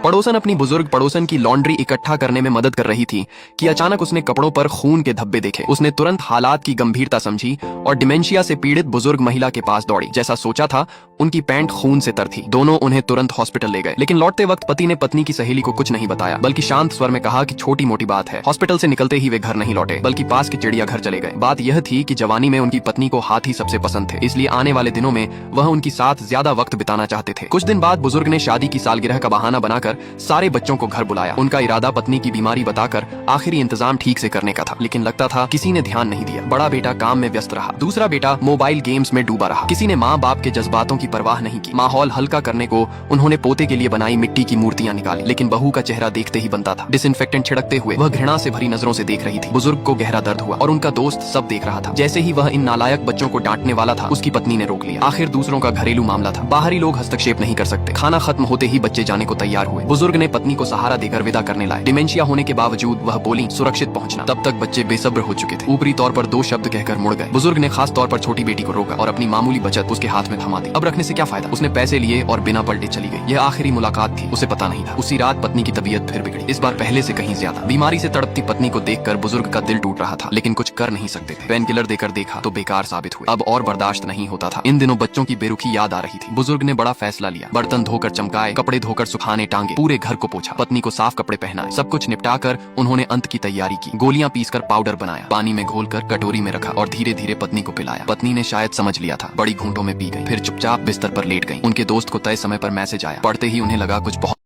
पड़ोसन अपनी बुजुर्ग पड़ोसन की लॉन्ड्री इकट्ठा करने में मदद कर रही थी कि अचानक उसने कपड़ों पर खून के धब्बे देखे। उसने तुरंत हालात की गंभीरता समझी और डिमेंशिया से पीड़ित बुजुर्ग महिला के पास दौड़ी। जैसा सोचा था, उनकी पैंट खून से तर थी। दोनों उन्हें तुरंत हॉस्पिटल ले गए, लेकिन लौटते वक्त पति ने पत्नी की सहेली को कुछ नहीं बताया, बल्कि शांत स्वर में कहा कि छोटी मोटी बात है। हॉस्पिटल से निकलते ही वे घर नहीं लौटे, बल्कि पास के चिड़ियाघर चले गए। बात यह थी कि जवानी में उनकी पत्नी को हाथी सबसे पसंद थे, इसलिए आने वाले दिनों में वह उनकी साथ ज्यादा वक्त बिताना चाहते थे। कुछ दिन बाद बुजुर्ग ने शादी की सालगिरह का बहाना बनाकर सारे बच्चों को घर बुलाया। उनका इरादा पत्नी की बीमारी बताकर आखिरी इंतजाम ठीक से करने का था, लेकिन लगता था किसी ने ध्यान नहीं दिया। बड़ा बेटा काम में व्यस्त रहा, दूसरा बेटा मोबाइल गेम्स में डूबा रहा। किसी ने माँ बाप के जज्बातों की परवाह नहीं की। माहौल हल्का करने को उन्होंने पोते के लिए बनाई मिट्टी की मूर्तियां निकाली, लेकिन बहू का चेहरा देखते ही बनता था। डिसइंफेक्टेंट छिड़कते हुए वह घृणा से भरी नजरों से देख रही थी। बुजुर्ग को गहरा दर्द हुआ और उनका दोस्त सब देख रहा था। जैसे ही वह इन नालायक बच्चों को डांटने वाला था, उसकी पत्नी ने रोक लिया। आखिर दूसरों का घरेलू मामला था, बाहरी लोग हस्तक्षेप नहीं कर सकते। खाना खत्म होते ही बच्चे जाने को तैयार हुए। बुजुर्ग ने पत्नी को सहारा देकर विदा करने लाए। डिमेंशिया होने के बावजूद वह बोली, सुरक्षित पहुंचना। तब तक बच्चे बेसब्र हो चुके थे। ऊपरी तौर पर 2 शब्द कहकर मुड़ गए। बुजुर्ग ने खास तौर पर छोटी बेटी को रोका और अपनी मामूली बचत उसके हाथ में थमा दी। अब रखने से क्या फायदा? उसने पैसे लिए और बिना पलटे चली गई। यह आखिरी मुलाकात थी, उसे पता नहीं था। उसी रात पत्नी की तबीयत फिर बिगड़ी, इस बार पहले से कहीं ज्यादा। बीमारी से तड़पती पत्नी को देखकर बुजुर्ग का दिल टूट रहा था, लेकिन कुछ कर नहीं सकते थे। पेन किलर देकर देखा तो बेकार साबित हुए। अब और बर्दाश्त नहीं होता था। इन दिनों बच्चों की बेरुखी याद आ रही थी। बुजुर्ग ने बड़ा फैसला लिया। बर्तन धोकर चमकाए, कपड़े धोकर सुखाने टांगे, पूरे घर को पोछा, पत्नी को साफ कपड़े पहनाए। सब कुछ निपटाकर उन्होंने अंत की तैयारी की। गोलियां पीसकर पाउडर बनाया, पानी में घोलकर कटोरी में रखा और धीरे धीरे पत्नी को पिलाया। पत्नी ने शायद समझ लिया था, बड़ी घूंटों में पी गई, फिर चुपचाप बिस्तर पर लेट गई। उनके दोस्त को तय समय पर मैसेज आया। पढ़ते ही उन्हें लगा कुछ बहुत